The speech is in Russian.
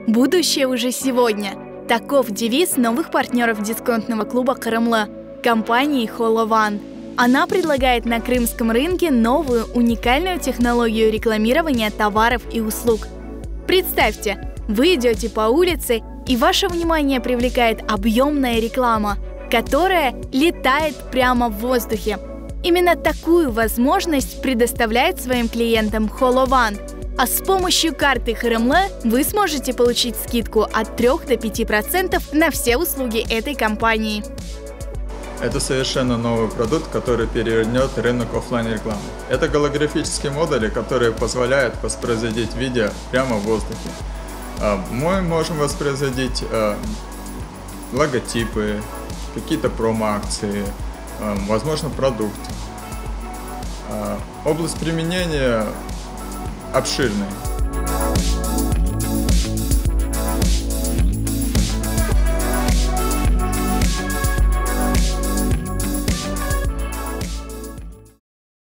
Будущее уже сегодня. Таков девиз новых партнеров дисконтного клуба Крымла – компании HoloOne. Она предлагает на крымском рынке новую уникальную технологию рекламирования товаров и услуг. Представьте, вы идете по улице, и ваше внимание привлекает объемная реклама, которая летает прямо в воздухе. Именно такую возможность предоставляет своим клиентам HoloOne. А с помощью карты Крымла вы сможете получить скидку от 3 до 5% на все услуги этой компании. Это совершенно новый продукт, который перевернет рынок офлайн рекламы. Это голографические модули, которые позволяют воспроизводить видео прямо в воздухе. Мы можем воспроизводить логотипы, какие-то промо-акции, возможно, продукт. Область применения обширный.